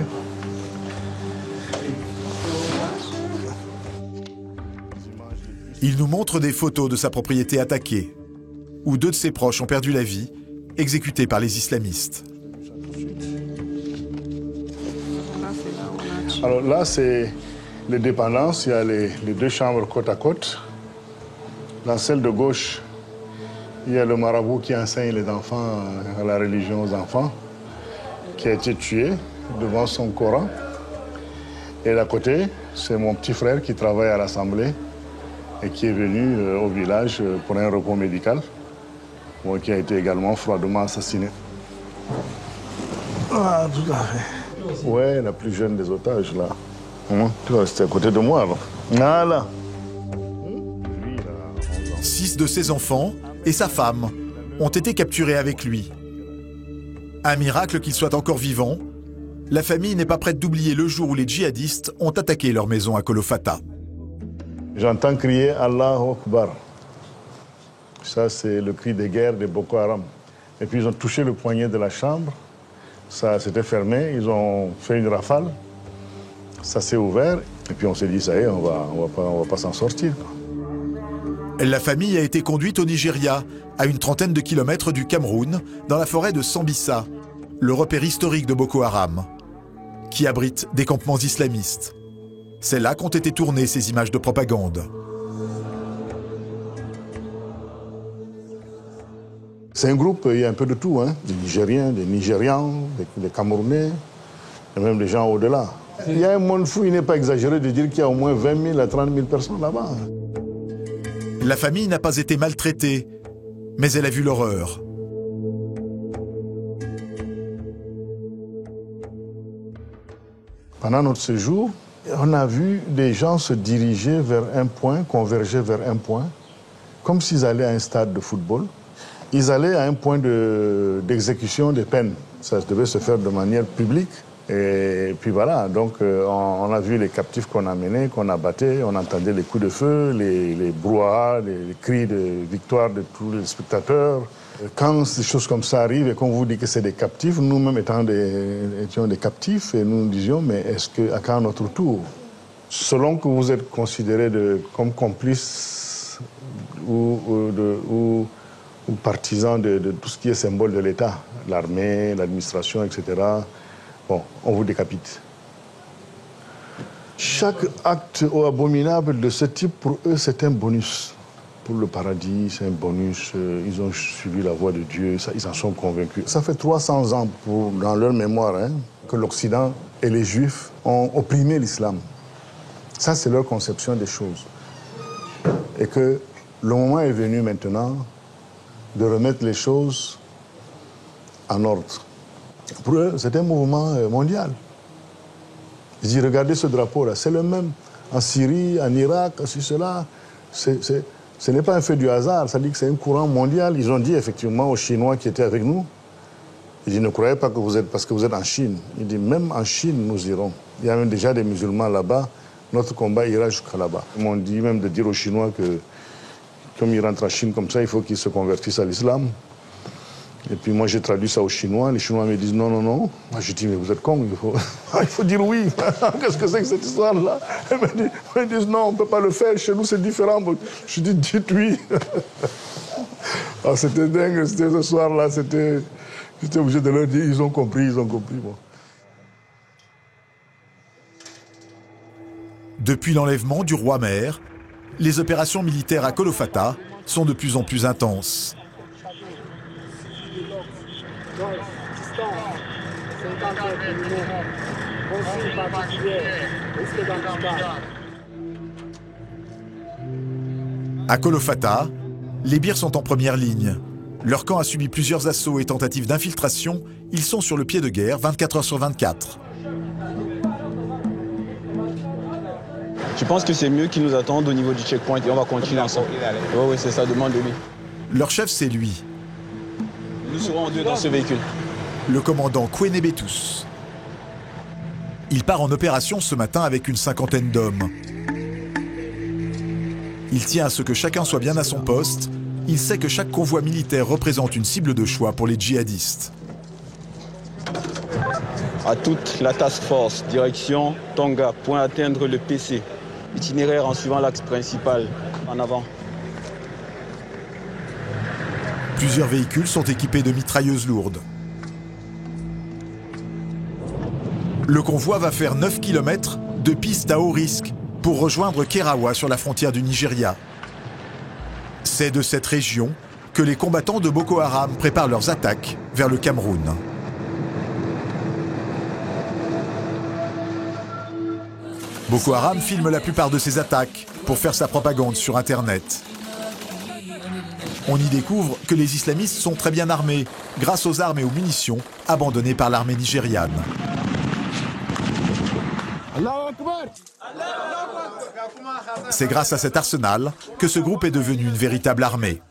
Il nous montre des photos de sa propriété attaquée. où 2 de ses proches ont perdu la vie, exécutés par les islamistes. Alors là, c'est les dépendances. Il y a les 2 chambres côte à côte. Dans celle de gauche, il y a le marabout qui enseigne les enfants à la religion aux enfants, qui a été tué devant son Coran. Et d'à côté, c'est mon petit frère qui travaille à l'Assemblée et qui est venu au village pour un repos médical, qui a été également froidement assassiné. Ah, tout à fait. Ouais, la plus jeune des otages, là. Tu vas rester à côté de moi, là. Voilà. 6 de ses enfants et sa femme ont été capturés avec lui. Un miracle qu'il soit encore vivant. La famille n'est pas prête d'oublier le jour où les djihadistes ont attaqué leur maison à Kolofata. J'entends crier Allahu Akbar. Ça, c'est le cri de guerre de Boko Haram. Et puis, ils ont touché le poignet de la chambre. Ça s'était fermé. Ils ont fait une rafale. Ça s'est ouvert. Et puis, on s'est dit, ça y est, on va pas s'en sortir, quoi. La famille a été conduite au Nigeria, à une trentaine de kilomètres du Cameroun, dans la forêt de Sambisa, le repère historique de Boko Haram, qui abrite des campements islamistes. C'est là qu'ont été tournées ces images de propagande. C'est un groupe, il y a un peu de tout, hein. Des Nigériens, des Nigérians, des Camerounais, et même des gens au-delà. Il y a un monde fou, il n'est pas exagéré de dire qu'il y a au moins 20 000 à 30 000 personnes là-bas. La famille n'a pas été maltraitée, mais elle a vu l'horreur. Pendant notre séjour, on a vu des gens se diriger vers un point, converger vers un point, comme s'ils allaient à un stade de football. Ils allaient à un point d'exécution des peines. Ça devait se faire de manière publique. Et puis voilà, donc on a vu les captifs qu'on a menés, qu'on a battés, on entendait les coups de feu, les brouhahas, les cris de victoire de tous les spectateurs. Quand des choses comme ça arrivent et qu'on vous dit que c'est des captifs, nous-mêmes étions des captifs et nous nous disions, mais est-ce qu'à quand notre tour? Selon que vous êtes considéré comme complice ou partisan de tout ce qui est symbole de l'État, l'armée, l'administration, etc., bon, on vous décapite. Chaque acte abominable de ce type, pour eux, c'est un bonus. Pour le paradis, c'est un bonus. Ils ont suivi la voie de Dieu, ils en sont convaincus. Ça fait 300 ans, dans leur mémoire, hein, que l'Occident et les Juifs ont opprimé l'islam. Ça, c'est leur conception des choses. Et que le moment est venu maintenant de remettre les choses en ordre. Pour eux, c'est un mouvement mondial. Ils disent, regardez ce drapeau-là, c'est le même en Syrie, en Irak, ceci, cela. Ce n'est pas un fait du hasard, ça dit que c'est un courant mondial. Ils ont dit effectivement aux Chinois qui étaient avec nous, ils disent, ne croyez pas que vous êtes, parce que vous êtes en Chine. Ils disent, même en Chine, nous irons. Il y a même déjà des musulmans là-bas, notre combat ira jusqu'à là-bas. Ils m'ont dit même de dire aux Chinois que, comme ils rentrent en Chine comme ça, il faut qu'ils se convertissent à l'islam. Et puis moi, j'ai traduit ça aux Chinois. Les Chinois me disent non, non, non. Moi, je dis, mais vous êtes con, il faut dire oui. Qu'est-ce que c'est que cette histoire-là? Ils me disent non, on ne peut pas le faire. Chez nous, c'est différent. Je dis, dites oui. C'était dingue. C'était ce soir-là. J'étais obligé de leur dire, ils ont compris, ils ont compris. Bon. Depuis l'enlèvement du roi-mère, les opérations militaires à Kolofata sont de plus en plus intenses. À Kolofata, les Birs sont en première ligne. Leur camp a subi plusieurs assauts et tentatives d'infiltration. Ils sont sur le pied de guerre 24 heures sur 24. Je pense que c'est mieux qu'ils nous attendent au niveau du checkpoint et on va continuer ensemble. Oui, c'est ça, demande de lui. Leur chef, c'est lui. Nous serons en deux dans ce véhicule. Le commandant Kwenebetus. Il part en opération ce matin avec une cinquantaine d'hommes. Il tient à ce que chacun soit bien à son poste. Il sait que chaque convoi militaire représente une cible de choix pour les djihadistes. À toute la task force, direction Tonga, point atteindre le PC. Itinéraire en suivant l'axe principal, en avant. Plusieurs véhicules sont équipés de mitrailleuses lourdes. Le convoi va faire 9 km de piste à haut risque pour rejoindre Kerawa sur la frontière du Nigeria. C'est de cette région que les combattants de Boko Haram préparent leurs attaques vers le Cameroun. Boko Haram filme la plupart de ses attaques pour faire sa propagande sur Internet. On y découvre que les islamistes sont très bien armés grâce aux armes et aux munitions abandonnées par l'armée nigériane. C'est grâce à cet arsenal que ce groupe est devenu une véritable armée.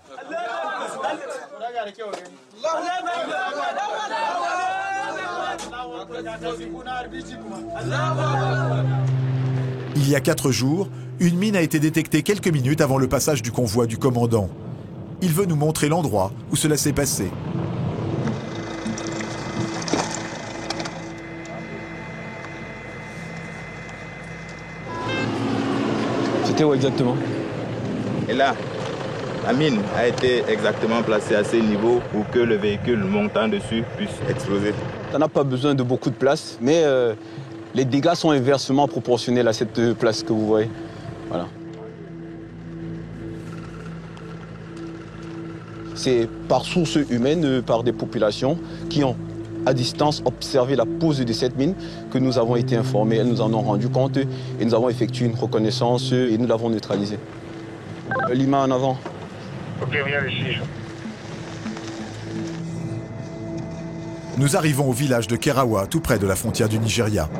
Il y a 4 jours, une mine a été détectée quelques minutes avant le passage du convoi du commandant. Il veut nous montrer l'endroit où cela s'est passé. C'était où exactement? Et là, la mine a été exactement placée à ce niveau pour que le véhicule montant dessus puisse exploser. Ça n'a pas besoin de beaucoup de place, mais les dégâts sont inversement proportionnels à cette place que vous voyez. Voilà. C'est par source humaine, par des populations qui ont, à distance, observé la pose de cette mine que nous avons été informés. Elles nous en ont rendu compte et nous avons effectué une reconnaissance et nous l'avons neutralisée. Lima en avant. Ok, viens ici. Nous arrivons au village de Kerawa, tout près de la frontière du Nigeria.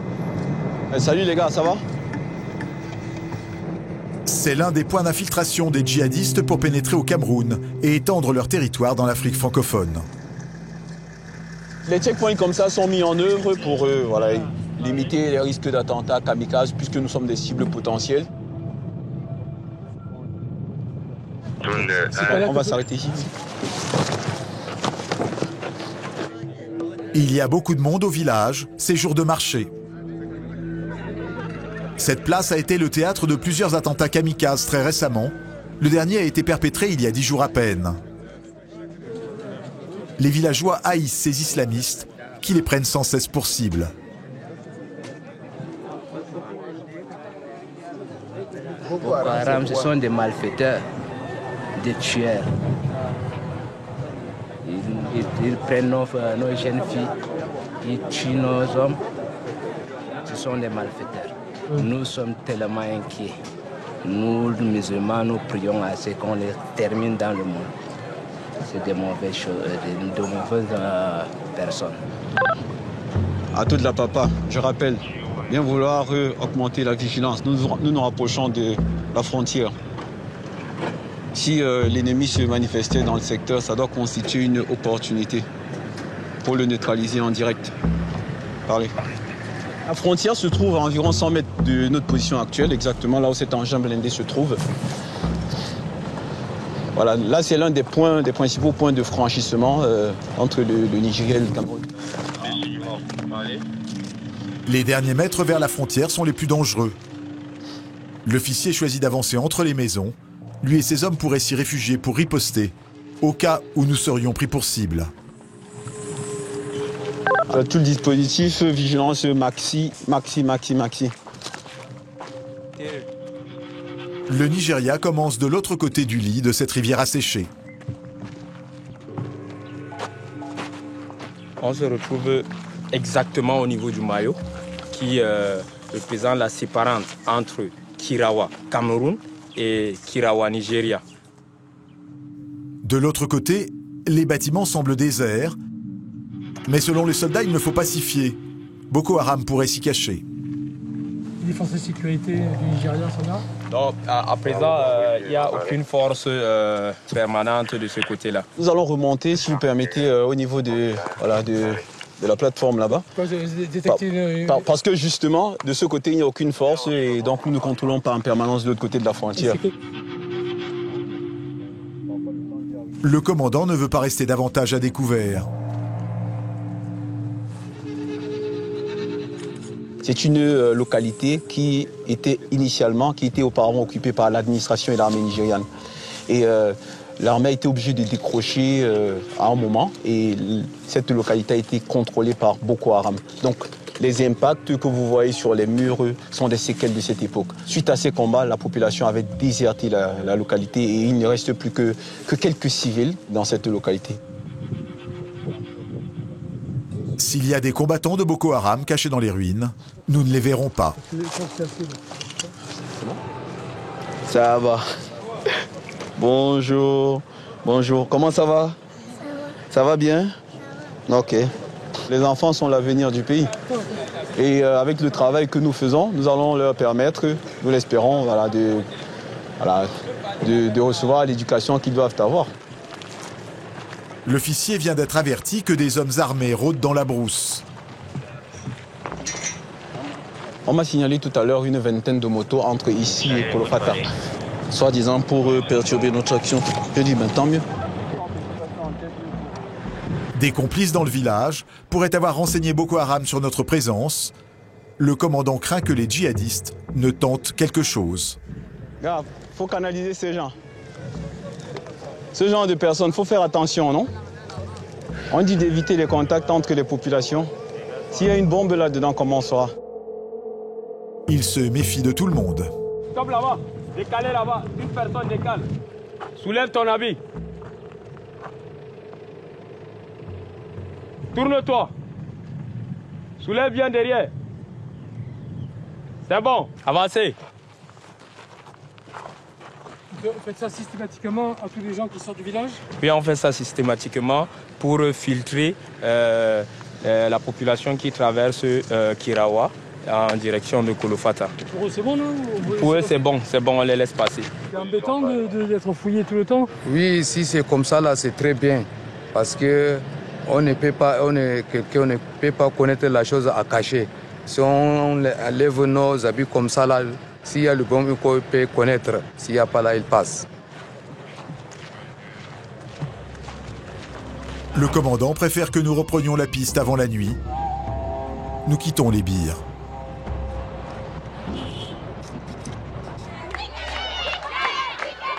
Salut les gars, ça va? C'est l'un des points d'infiltration des djihadistes pour pénétrer au Cameroun et étendre leur territoire dans l'Afrique francophone. Les checkpoints comme ça sont mis en œuvre pour limiter les risques d'attentats kamikazes puisque nous sommes des cibles potentielles. On va s'arrêter ici. Il y a beaucoup de monde au village, c'est jour de marché. Cette place a été le théâtre de plusieurs attentats kamikazes très récemment. Le dernier a été perpétré il y a 10 jours à peine. Les villageois haïssent ces islamistes qui les prennent sans cesse pour cible. Boko Haram, ce sont des malfaiteurs, des tueurs. Ils prennent nos jeunes filles, ils tuent nos hommes. Ce sont des malfaiteurs. Nous sommes tellement inquiets. Nous, les musulmans, nous prions à ce qu'on les termine dans le monde. C'est des mauvaises choses, de mauvaises personnes. À toute la papa, je rappelle, bien vouloir augmenter la vigilance. Nous nous rapprochons de la frontière. Si l'ennemi se manifestait dans le secteur, ça doit constituer une opportunité pour le neutraliser en direct. Parlez. La frontière se trouve à environ 100 mètres de notre position actuelle, exactement là où cet engin blindé se trouve. Voilà, là c'est l'un des principaux points de franchissement entre le Nigeria et le Cameroun. Les derniers mètres vers la frontière sont les plus dangereux. L'officier choisit d'avancer entre les maisons. Lui et ses hommes pourraient s'y réfugier pour riposter, au cas où nous serions pris pour cible. Tout le dispositif, vigilance maxi. Le Nigeria commence de l'autre côté du lit de cette rivière asséchée. On se retrouve exactement au niveau du maillot qui représente la séparante entre Kerawa, Cameroun et Kerawa, Nigeria. De l'autre côté, les bâtiments semblent déserts, mais selon les soldats, il ne faut pas s'y fier. Boko Haram pourrait s'y cacher. Les forces de sécurité du Nigeria sont là? Non, à présent, il n'y a aucune force permanente de ce côté-là. Nous allons remonter, si vous permettez, au niveau de la plateforme là-bas. Parce que justement, de ce côté, il n'y a aucune force et donc nous ne contrôlons pas en permanence de l'autre côté de la frontière. Le commandant ne veut pas rester davantage à découvert. C'est une localité qui était auparavant occupée par l'administration et l'armée nigériane. Et L'armée a été obligée de décrocher à un moment et cette localité a été contrôlée par Boko Haram. Donc les impacts que vous voyez sur les murs sont des séquelles de cette époque. Suite à ces combats, la population avait déserté la localité et il ne reste plus que quelques civils dans cette localité. S'il y a des combattants de Boko Haram cachés dans les ruines, nous ne les verrons pas. Ça va. Bonjour. Bonjour. Comment ça va? Ça va bien? Ok. Les enfants sont l'avenir du pays. Et avec le travail que nous faisons, nous allons leur permettre, nous l'espérons, de recevoir l'éducation qu'ils doivent avoir. L'officier vient d'être averti que des hommes armés rôdent dans la brousse. On m'a signalé tout à l'heure une vingtaine de motos entre ici et Kolofata, soi-disant pour perturber notre action. Je dis, ben, tant mieux. Des complices dans le village pourraient avoir renseigné Boko Haram sur notre présence. Le commandant craint que les djihadistes ne tentent quelque chose. Regarde, il faut canaliser ces gens. Ce genre de personnes, il faut faire attention, non? On dit d'éviter les contacts entre les populations. S'il y a une bombe là-dedans, comment on saura? Il se méfie de tout le monde. Stop là-bas, décalez là-bas, une personne décale. Soulève ton habit. Tourne-toi. Soulève bien derrière. C'est bon, avancez. Vous faites ça systématiquement à tous les gens qui sortent du village? Oui, on fait ça systématiquement pour filtrer la population qui traverse Kirawa en direction de Kolofata. Pour eux, c'est bon, non? Pour eux, c'est bon, on les laisse passer. C'est embêtant d'être fouillé tout le temps? Oui, si c'est comme ça, là, c'est très bien. Parce que quelqu'un ne peut pas connaître la chose à cacher. Si on lève nos habits comme ça, là, s'il y a le bon, il peut connaître. S'il n'y a pas là, il passe. Le commandant préfère que nous reprenions la piste avant la nuit. Nous quittons les Bires.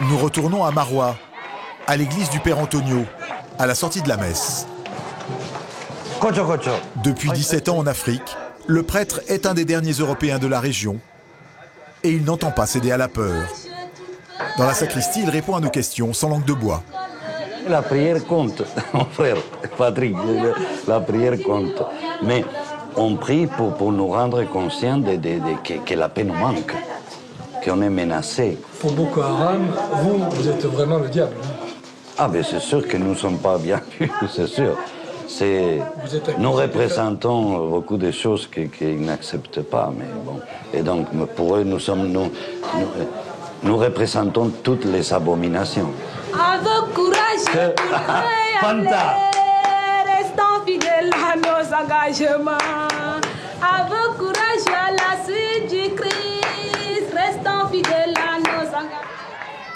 Nous retournons à Maroua, à l'église du Père Antonio, à la sortie de la messe. Depuis 17 ans en Afrique, le prêtre est un des derniers Européens de la région et il n'entend pas céder à la peur. Dans la sacristie, il répond à nos questions sans langue de bois. La prière compte, mon frère Patrick, la prière compte. Mais on prie pour nous rendre conscients que la paix nous manque, qu'on est menacé. Pour Boko Haram, vous êtes vraiment le diable. Ah ben c'est sûr que nous ne sommes pas bien vus, c'est sûr. Nous représentons beaucoup de choses qu'ils n'acceptent pas, mais bon. Et donc pour eux, nous représentons toutes les abominations. Avec courage, Fanta. Restons fidèles à nos engagements. Avec courage à la suite du Christ, restons fidèles à nos engagements.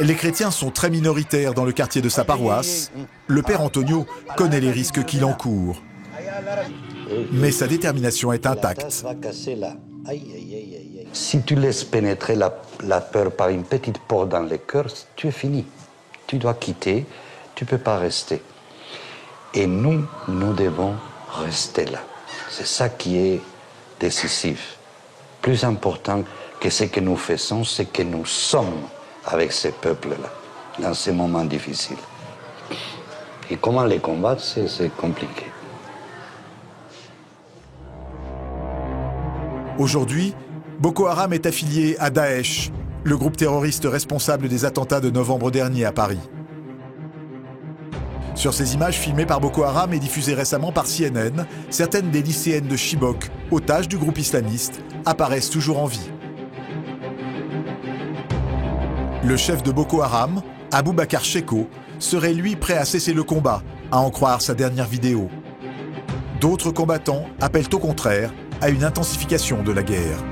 Les chrétiens sont très minoritaires dans le quartier de sa paroisse. Le Père Antonio connaît les risques qu'il encourt. Mais sa détermination est intacte. Si tu laisses pénétrer la peur par une petite porte dans le cœur, tu es fini. Tu dois quitter, tu ne peux pas rester. Et nous devons rester là. C'est ça qui est décisif. Plus important que ce que nous faisons, c'est que nous sommes avec ces peuples-là, dans ces moments difficiles. Et comment les combattre, c'est compliqué. Aujourd'hui, Boko Haram est affilié à Daesh, le groupe terroriste responsable des attentats de novembre dernier à Paris. Sur ces images filmées par Boko Haram et diffusées récemment par CNN, certaines des lycéennes de Chibok, otages du groupe islamiste, apparaissent toujours en vie. Le chef de Boko Haram, Abubakar Shekau, serait lui prêt à cesser le combat, à en croire sa dernière vidéo. D'autres combattants appellent au contraire à une intensification de la guerre.